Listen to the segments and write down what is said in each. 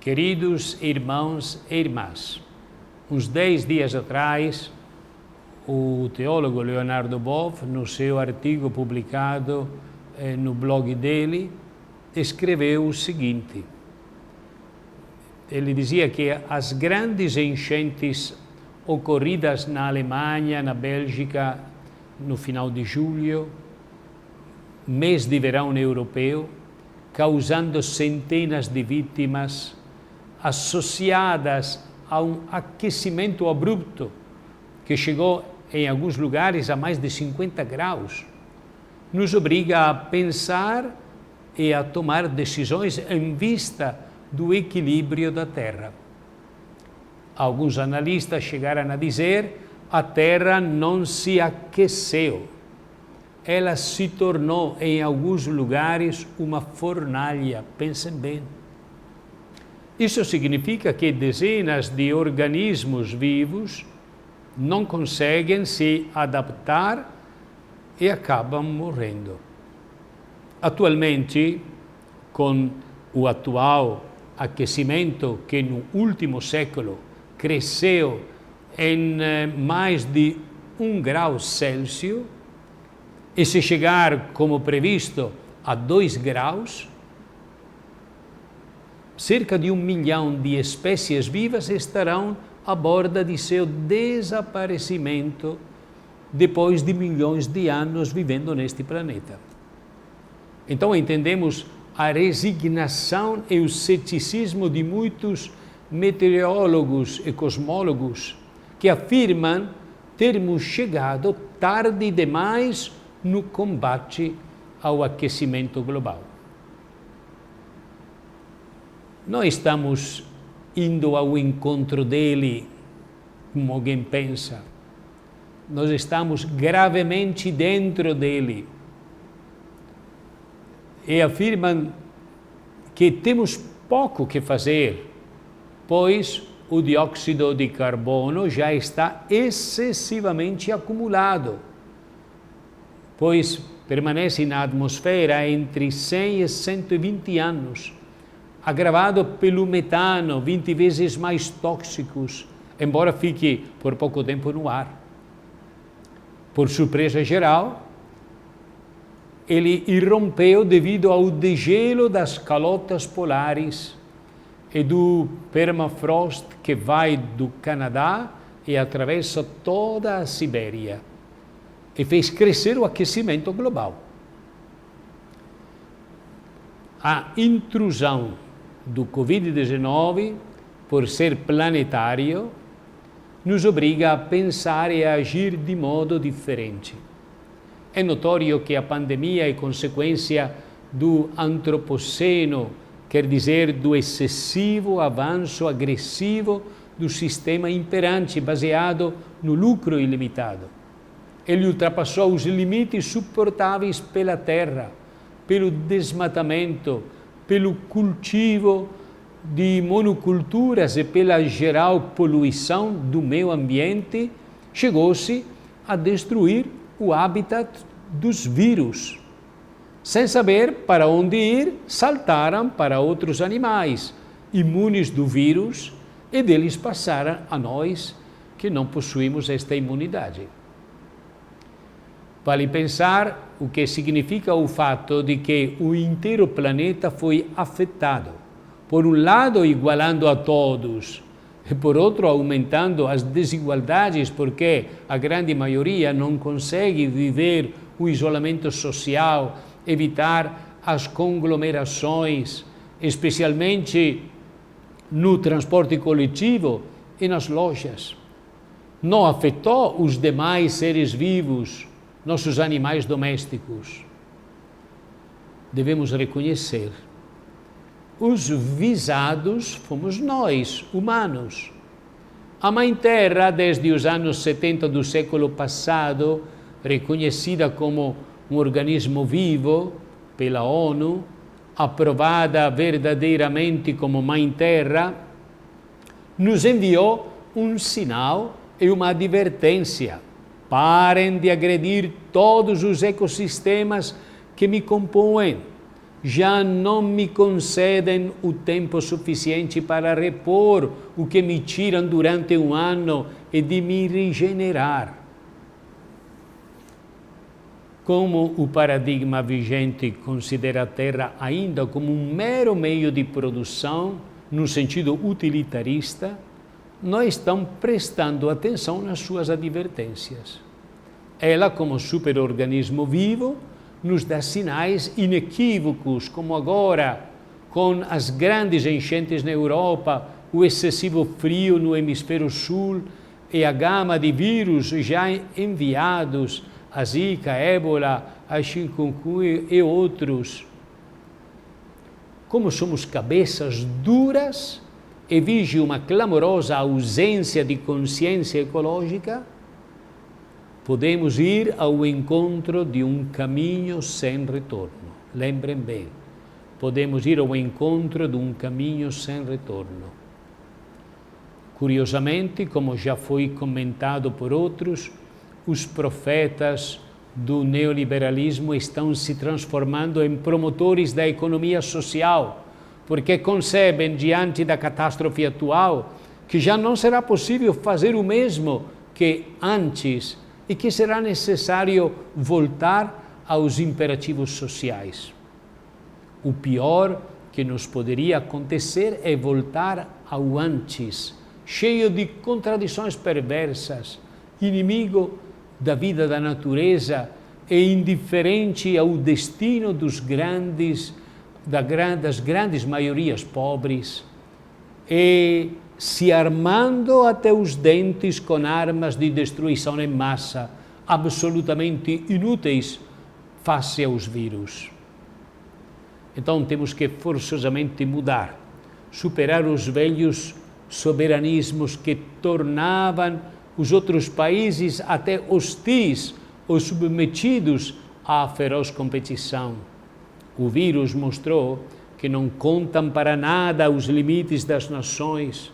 Queridos irmãos e irmãs, uns 10 dias atrás, o teólogo Leonardo Boff, no seu artigo publicado no blog dele, escreveu o seguinte. Ele dizia que as grandes enchentes ocorridas na Alemanha, na Bélgica, no final de julho, mês de verão europeu, causando centenas de vítimas, associadas a um aquecimento abrupto que chegou em alguns lugares a mais de 50 graus, nos obriga a pensar e a tomar decisões em vista do equilíbrio da Terra. Alguns analistas chegaram a dizer: a Terra não se aqueceu, ela se tornou em alguns lugares uma fornalha. Pensem bem. Isso significa que dezenas de organismos vivos não conseguem se adaptar e acabam morrendo. Atualmente, com o atual aquecimento que no último século cresceu em mais de 1 grau Celsius, e se chegar, como previsto, a 2 graus, cerca de 1 milhão de espécies vivas estarão à borda de seu desaparecimento depois de milhões de anos vivendo neste planeta. Então entendemos a resignação e o ceticismo de muitos meteorólogos e cosmólogos que afirmam termos chegado tarde demais no combate ao aquecimento global. Não estamos indo ao encontro dele, como alguém pensa. Nós estamos gravemente dentro dele. E afirmam que temos pouco que fazer, pois o dióxido de carbono já está excessivamente acumulado, pois permanece na atmosfera entre 100 e 120 anos, agravado pelo metano, 20 vezes mais tóxicos, embora fique por pouco tempo no ar. Por surpresa geral, ele irrompeu devido ao degelo das calotas polares e do permafrost que vai do Canadá e atravessa toda a Sibéria, e fez crescer o aquecimento global. A intrusão do Covid-19, por ser planetário, nos obriga a pensar e a agir de modo diferente. É notório que a pandemia é consequência do antropoceno, quer dizer, do excessivo avanço agressivo do sistema imperante, baseado no lucro ilimitado. Ele ultrapassou os limites suportáveis pela terra, pelo desmatamento, pelo cultivo de monoculturas e pela geral poluição do meio ambiente, chegou-se a destruir o habitat dos vírus. Sem saber para onde ir, saltaram para outros animais, imunes do vírus, e deles passaram a nós, que não possuímos esta imunidade. Vale pensar o que significa o fato de que o inteiro planeta foi afetado. Por um lado, igualando a todos, e por outro, aumentando as desigualdades, porque a grande maioria não consegue viver o isolamento social, evitar as conglomerações, especialmente no transporte coletivo e nas lojas. Não afetou os demais seres vivos, nossos animais domésticos. Devemos reconhecer, os visados fomos nós, humanos. A Mãe Terra, desde os anos 70 do século passado, reconhecida como um organismo vivo pela ONU, aprovada verdadeiramente como Mãe Terra, nos enviou um sinal e uma advertência. Parem de agredir todos os ecossistemas que me compõem. já não me concedem o tempo suficiente para repor o que me tiram durante um ano e de me regenerar. Como o paradigma vigente considera a Terra ainda como um mero meio de produção, no sentido utilitarista, não estão prestando atenção nas suas advertências. Ela, como superorganismo vivo, nos dá sinais inequívocos, como agora, com as grandes enchentes na Europa, o excessivo frio no hemisfério sul e a gama de vírus já enviados, a Zika, a Ébola, a chikungunya e outros. Como somos cabeças duras e vige uma clamorosa ausência de consciência ecológica, podemos ir ao encontro de um caminho sem retorno. Lembrem bem, podemos ir ao encontro de um caminho sem retorno. Curiosamente, como já foi comentado por outros, os profetas do neoliberalismo estão se transformando em promotores da economia social, porque concebem, diante da catástrofe atual, que já não será possível fazer o mesmo que antes e que será necessário voltar aos imperativos sociais. O pior que nos poderia acontecer é voltar ao antes, cheio de contradições perversas, inimigo da vida da natureza e indiferente ao destino das grandes maiorias pobres, e se armando até os dentes com armas de destruição em massa, absolutamente inúteis face aos vírus. Então temos que forçosamente mudar, superar os velhos soberanismos que tornavam os outros países até hostis ou submetidos à feroz competição. O vírus mostrou que não contam para nada os limites das nações.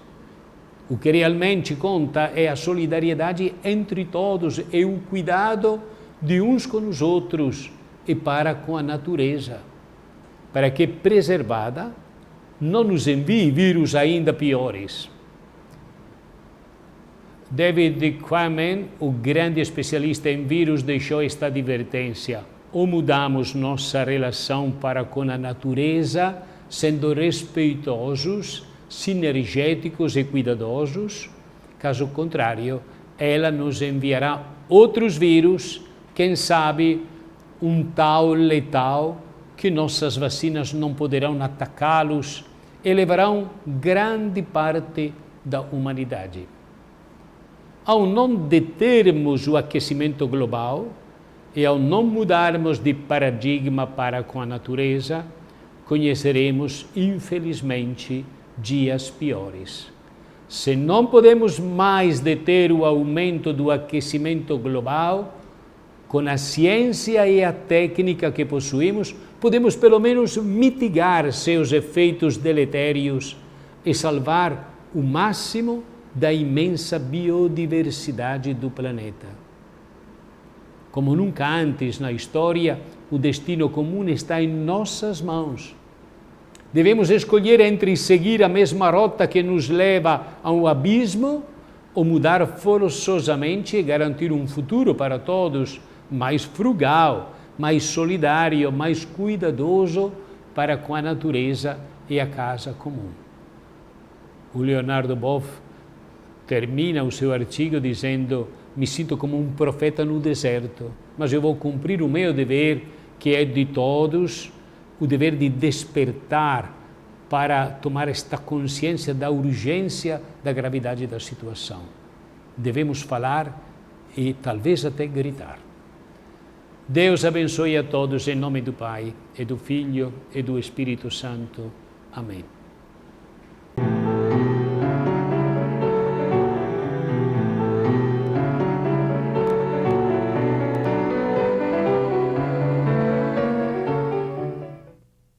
O que realmente conta é a solidariedade entre todos e o cuidado de uns com os outros e para com a natureza, para que, preservada, não nos envie vírus ainda piores. David Quammen, o grande especialista em vírus, deixou esta advertência: ou mudamos nossa relação para com a natureza, sendo respeitosos, sinergéticos e cuidadosos, caso contrário, ela nos enviará outros vírus, quem sabe um tal letal, que nossas vacinas não poderão atacá-los e levarão grande parte da humanidade. Ao não determos o aquecimento global e ao não mudarmos de paradigma para com a natureza, conheceremos, infelizmente, dias piores. Se não podemos mais deter o aumento do aquecimento global, com a ciência e a técnica que possuímos, podemos pelo menos mitigar seus efeitos deletérios e salvar o máximo da imensa biodiversidade do planeta. Como nunca antes na história, o destino comum está em nossas mãos. Devemos escolher entre seguir a mesma rota que nos leva a um abismo ou mudar forçosamente e garantir um futuro para todos mais frugal, mais solidário, mais cuidadoso para com a natureza e a casa comum. O Leonardo Boff termina o seu artigo dizendo: me sinto como um profeta no deserto, mas eu vou cumprir o meu dever, que é de todos, o dever de despertar para tomar esta consciência da urgência, da gravidade da situação. Devemos falar e talvez até gritar. Deus abençoe a todos em nome do Pai, e do Filho, e do Espírito Santo. Amém.